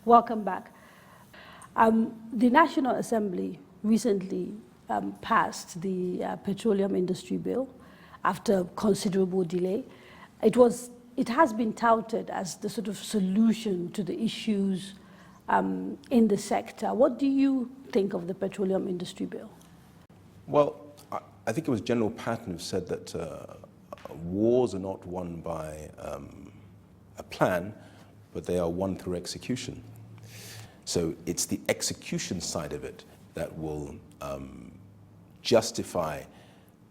Welcome back. The National Assembly recently passed the Petroleum Industry Bill after considerable delay. It has been touted as the sort of solution to the issues in the sector. What do you think of the Petroleum Industry Bill? Well, I think it was General Patton who said that wars are not won by a plan, but they are won through execution. So it's the execution side of it that will justify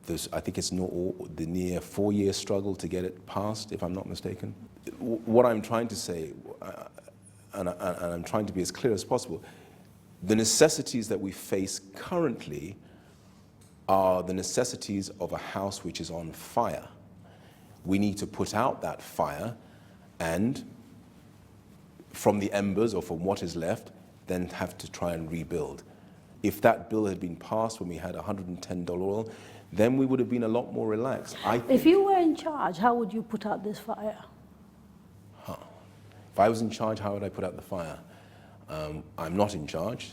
this. I think it's the near 4-year struggle to get it passed, if I'm not mistaken. What I'm trying to say, and I'm trying to be as clear as possible, the necessities that we face currently are the necessities of a house which is on fire. We need to put out that fire, and from the embers or from what is left, then have to try and rebuild. If that bill had been passed when we had $110 oil, then we would have been a lot more relaxed. If you were in charge, how would you put out this fire? If I was in charge, how would I put out the fire? I'm not in charge,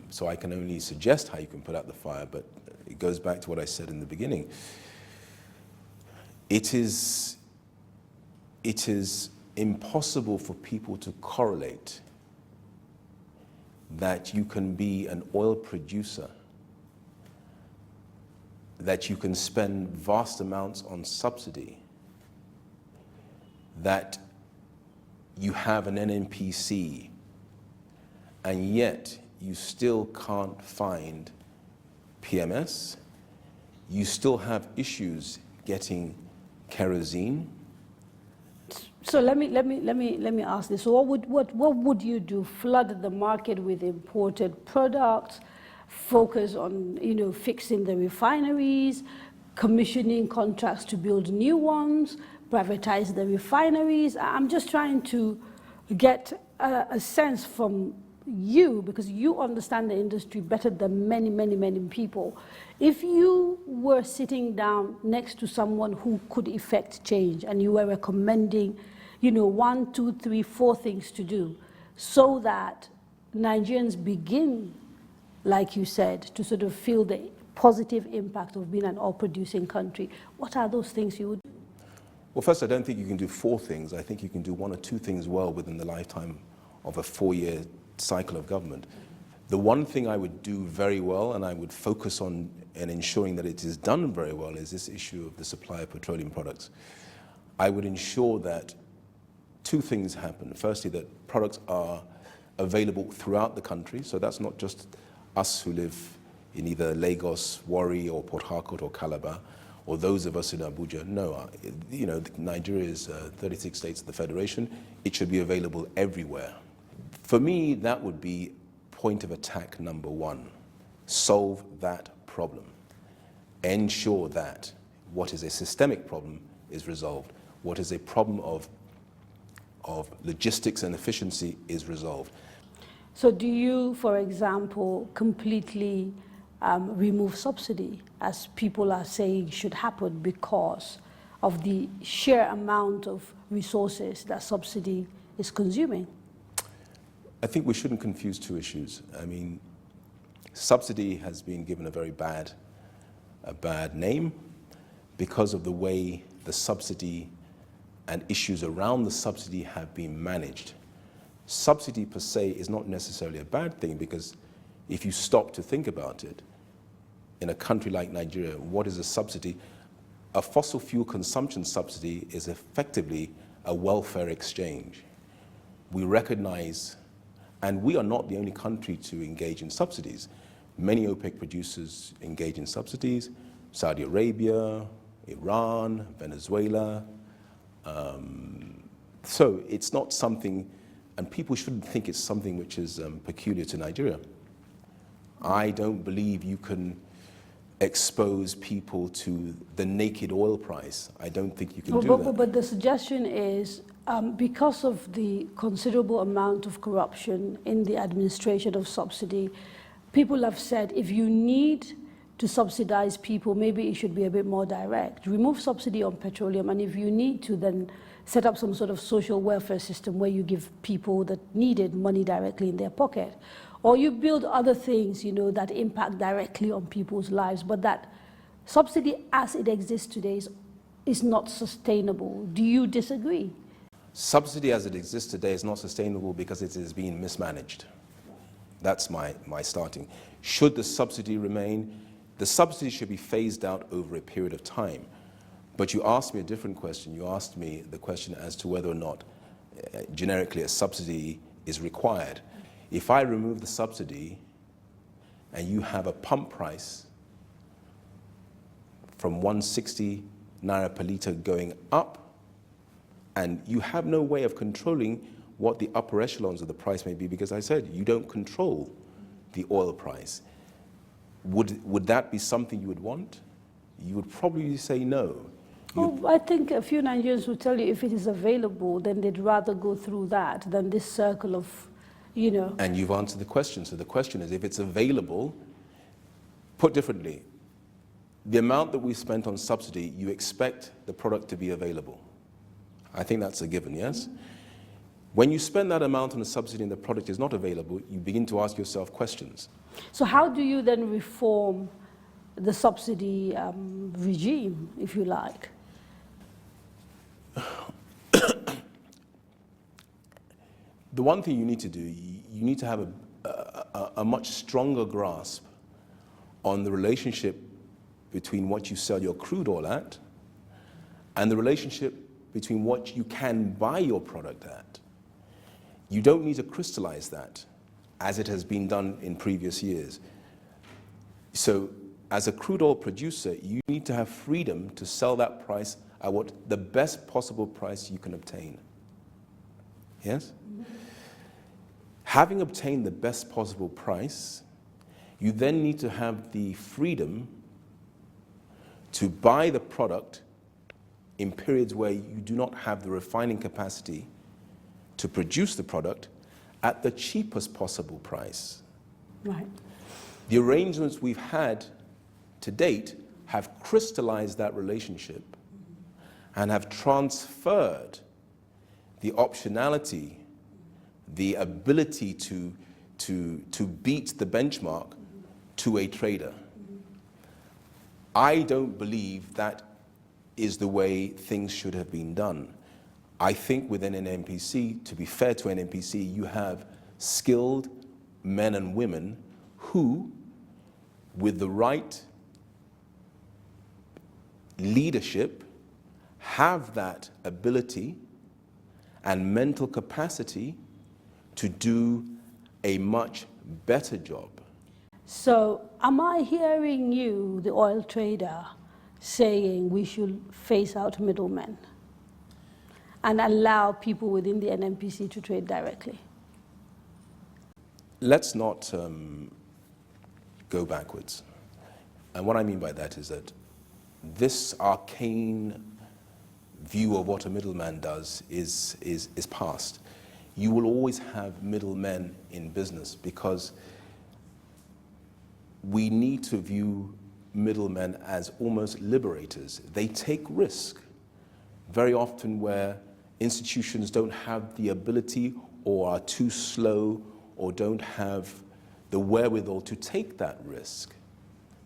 so I can only suggest how you can put out the fire, but it goes back to what I said in the beginning. It is impossible for people to correlate that you can be an oil producer, that you can spend vast amounts on subsidy, that you have an NNPC, and yet you still can't find PMS, you still have issues getting kerosene. So let me ask this. So what would you do? Flood the market with imported products, focus on fixing the refineries, commissioning contracts to build new ones, privatize the refineries? I'm just trying to get a sense from you, because you understand the industry better than many people. If you were sitting down next to someone who could effect change and you were recommending 1, 2, 3, 4 things to do so that Nigerians begin, like you said, to sort of feel the positive impact of being an oil-producing country, what are those things you would do? Well, first, I don't think you can do 4 things. I think you can do 1 or 2 things well within the lifetime of a 4-year cycle of government. The one thing I would do very well, and I would focus on and ensuring that it is done very well, is this issue of the supply of petroleum products. I would ensure that 2 things happen. Firstly, that products are available throughout the country, so that's not just us who live in either Lagos, Warri, or Port Harcourt, or Calabar, or those of us in Abuja. No, Nigeria is 36 states of the Federation. It should be available everywhere. For me, that would be point of attack number 1. Solve that problem. Ensure that what is a systemic problem is resolved. What is a problem of logistics and efficiency is resolved. So do you, for example, completely remove subsidy, as people are saying should happen because of the sheer amount of resources that subsidy is consuming? I think we shouldn't confuse 2 issues. I mean, subsidy has been given a very bad name because of the way the subsidy and issues around the subsidy have been managed. Subsidy per se is not necessarily a bad thing, because if you stop to think about it, in a country like Nigeria, what is a subsidy? A fossil fuel consumption subsidy is effectively a welfare exchange. We recognize, and we are not the only country to engage in subsidies. Many OPEC producers engage in subsidies: Saudi Arabia, Iran, Venezuela. So it's not something, and people shouldn't think it's something which is peculiar to Nigeria. I don't believe you can expose people to the naked oil price. I don't think you can do that. But the suggestion is, because of the considerable amount of corruption in the administration of subsidy, people have said if you need to subsidize people, maybe it should be a bit more direct. Remove subsidy on petroleum, and if you need to, then set up some sort of social welfare system where you give people that needed money directly in their pocket. Or you build other things, that impact directly on people's lives, but that subsidy as it exists today is not sustainable. Do you disagree? Subsidy as it exists today is not sustainable because it is being mismanaged. That's my starting. Should the subsidy remain? The subsidy should be phased out over a period of time. But you asked me a different question. You asked me the question as to whether or not, generically, a subsidy is required. If I remove the subsidy and you have a pump price from 160 naira per litre going up, and you have no way of controlling what the upper echelons of the price may be, because I said you don't control the oil price. Would that be something you would want? You would probably say no. Well, I think a few Nigerians will tell you if it is available, then they'd rather go through that than this circle of, And you've answered the question. So the question is, if it's available, put differently, the amount that we spent on subsidy, you expect the product to be available. I think that's a given, yes? When you spend that amount on a subsidy and the product is not available, you begin to ask yourself questions. So how do you then reform the subsidy regime, if you like? The one thing you need to do, you need to have a much stronger grasp on the relationship between what you sell your crude oil at and the relationship between what you can buy your product at. You don't need to crystallize that as it has been done in previous years. So as a crude oil producer, you need to have freedom to sell that price at what the best possible price you can obtain. Yes? Having obtained the best possible price, you then need to have the freedom to buy the product in periods where you do not have the refining capacity to produce the product at the cheapest possible price. Right. The arrangements we've had to date have crystallized that relationship and have transferred the optionality, the ability to beat the benchmark to a trader. I don't believe that is the way things should have been done. I think within NNPC, to be fair to NNPC, you have skilled men and women who, with the right leadership, have that ability and mental capacity to do a much better job. So am I hearing you, the oil trader, saying we should phase out middlemen and allow people within the NNPC to trade directly? Let's not go backwards. And what I mean by that is that this arcane view of what a middleman does is past. You will always have middlemen in business because we need to view middlemen as almost liberators. They take risk very often where institutions don't have the ability or are too slow or don't have the wherewithal to take that risk.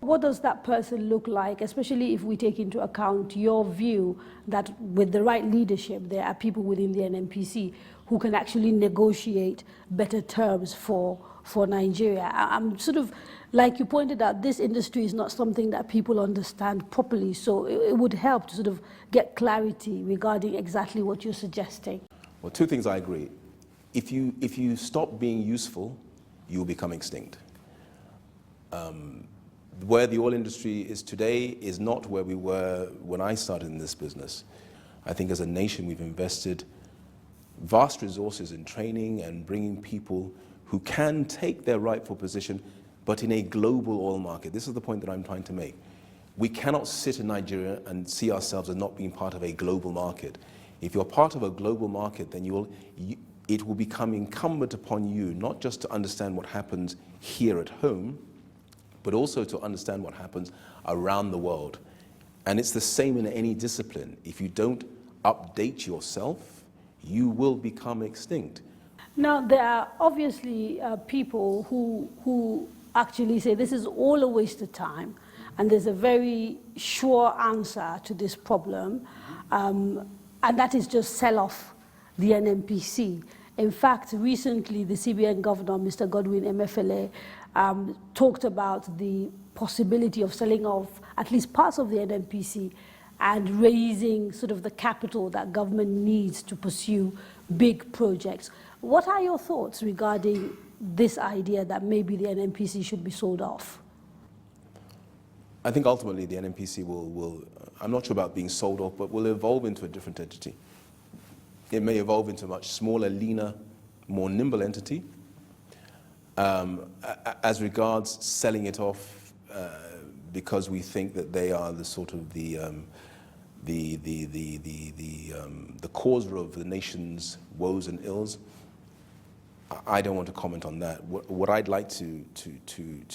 What does that person look like, especially if we take into account your view that with the right leadership, there are people within the NNPC who can actually negotiate better terms for Nigeria? I'm sort of, like you pointed out, this industry is not something that people understand properly, so it would help to sort of get clarity regarding exactly what you're suggesting. Well, two things I agree. If you stop being useful, you will become extinct. Where the oil industry is today is not where we were when I started in this business. I think as a nation we've invested vast resources in training and bringing people who can take their rightful position, but in a global oil market. This is the point that I'm trying to make. We cannot sit in Nigeria and see ourselves as not being part of a global market. If you're part of a global market, then it will become incumbent upon you not just to understand what happens here at home, but also to understand what happens around the world. And it's the same in any discipline. If you don't update yourself, you will become extinct. Now, there are obviously people who actually say this is all a waste of time, and there's a very sure answer to this problem, and that is just sell off the NNPC. In fact, recently, the CBN governor, Mr. Godwin Emefiele, talked about the possibility of selling off at least parts of the NNPC and raising sort of the capital that government needs to pursue big projects. What are your thoughts regarding this idea that maybe the NNPC should be sold off? I think ultimately the NNPC will, I'm not sure about being sold off, but will evolve into a different entity. It may evolve into a much smaller, leaner, more nimble entity. As regards selling it off, because we think that they are the sort of the causer of the nation's woes and ills, I don't want to comment on that. What I'd like to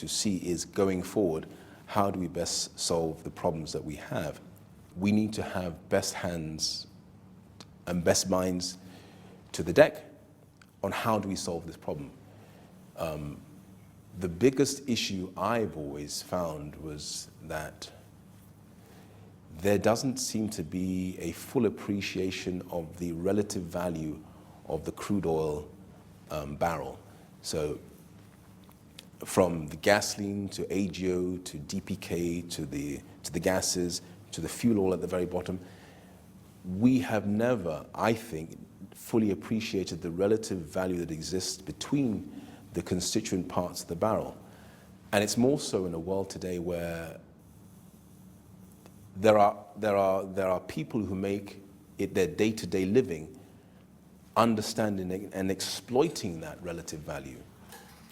see is, going forward, how do we best solve the problems that we have? We need to have best hands and best minds to the deck on how do we solve this problem. The biggest issue I've always found was that there doesn't seem to be a full appreciation of the relative value of the crude oil barrel. So from the gasoline to AGO to DPK to the gases to the fuel oil at the very bottom, we have never, I think, fully appreciated the relative value that exists between the constituent parts of the barrel. And it's more so in a world today where there are people who make it their day-to-day living understanding and exploiting that relative value.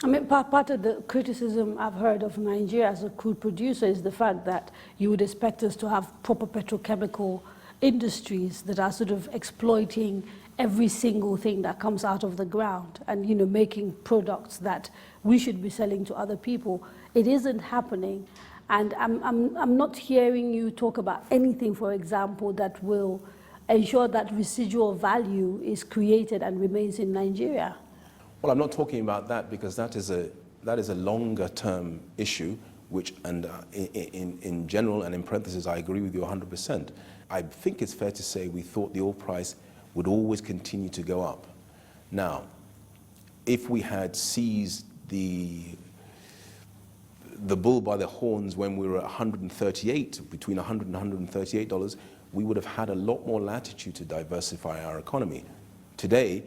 I mean, part of the criticism I've heard of Nigeria as a crude producer is the fact that you would expect us to have proper petrochemical industries that are sort of exploiting every single thing that comes out of the ground and, you know, making products that we should be selling to other people. It isn't happening. And I'm not hearing you talk about anything, for example, that will ensure that residual value is created and remains in Nigeria. Well, I'm not talking about that because that is a longer term issue, which, and in general and in parentheses, I agree with you 100%. I think it's fair to say we thought the oil price would always continue to go up. Now, if we had seized the bull by the horns when we were at 138, between $100 and $138, we would have had a lot more latitude to diversify our economy. Today,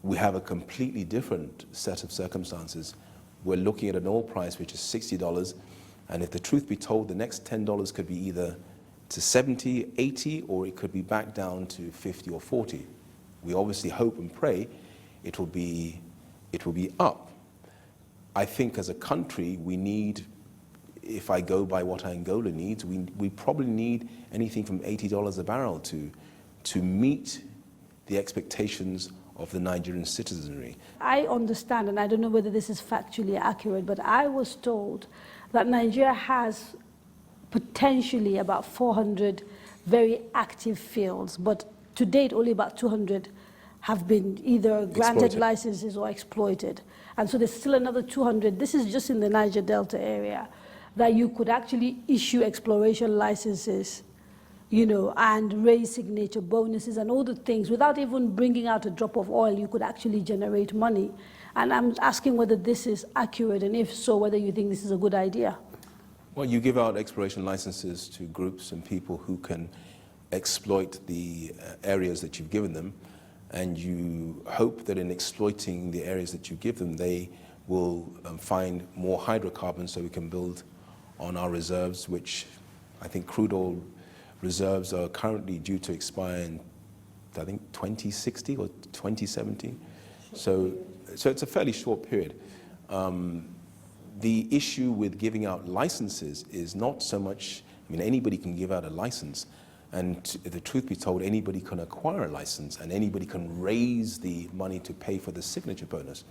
we have a completely different set of circumstances. We're looking at an oil price which is $60, and if the truth be told, the next $10 could be either to 70, 80, or it could be back down to 50 or 40. We obviously hope and pray it will be up. I think as a country, we need, if I go by what Angola needs, we probably need anything from $80 a barrel to meet the expectations of the Nigerian citizenry. I understand, and I don't know whether this is factually accurate, but I was told that Nigeria has potentially about 400 very active fields, but to date only about 200 have been either granted licenses or exploited. And so there's still another 200, this is just in the Niger Delta area, that you could actually issue exploration licenses, you know, and raise signature bonuses and all the things. Without even bringing out a drop of oil, you could actually generate money. And I'm asking whether this is accurate, and if so, whether you think this is a good idea. Well, you give out exploration licenses to groups and people who can exploit the areas that you've given them, and you hope that in exploiting the areas that you give them, they will find more hydrocarbons so we can build on our reserves, which I think crude oil reserves are currently due to expire in, I think, 2060 or 2070. So it's a fairly short period. The issue with giving out licenses is not so much, I mean, anybody can give out a license, and the truth be told, anybody can acquire a license and anybody can raise the money to pay for the signature bonus.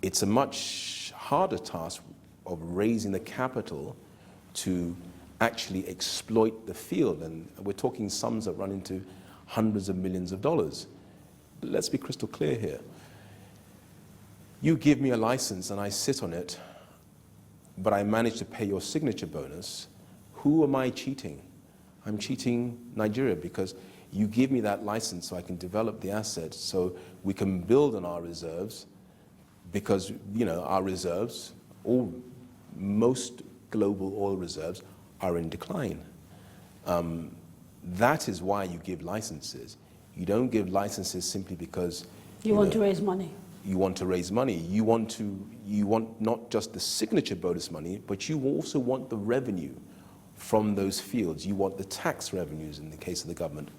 It's a much harder task of raising the capital to actually exploit the field. And we're talking sums that run into hundreds of millions of dollars. Let's be crystal clear here. You give me a license and I sit on it, but I manage to pay your signature bonus. Who am I cheating? I'm cheating Nigeria, because you give me that license so I can develop the assets, so we can build on our reserves, because our reserves, most global oil reserves, are in decline. That is why you give licenses. You don't give licenses simply because you want to raise money. You want to raise money. You want not just the signature bonus money, but you also want the revenue from those fields. You want the tax revenues in the case of the government.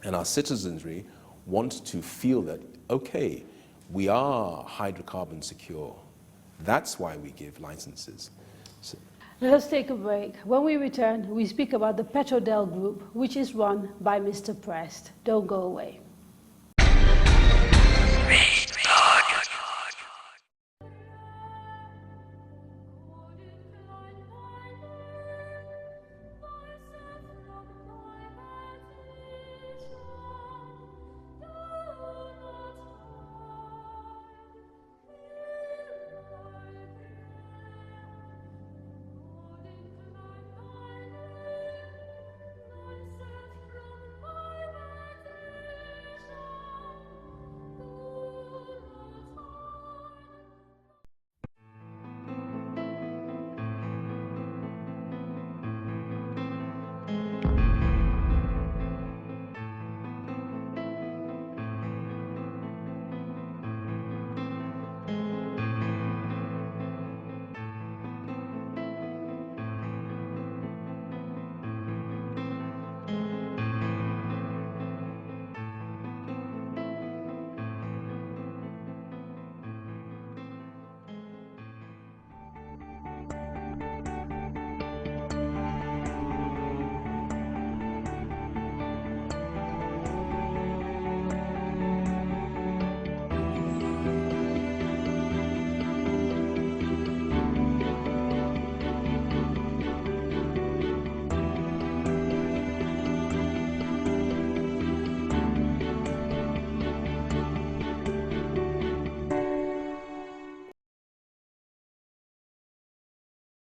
And our citizenry want to feel that, okay, we are hydrocarbon secure. That's why we give licenses. So, let us take a break. When we return, we speak about the Petrodel Group, which is run by Mr. Prest. Don't go away.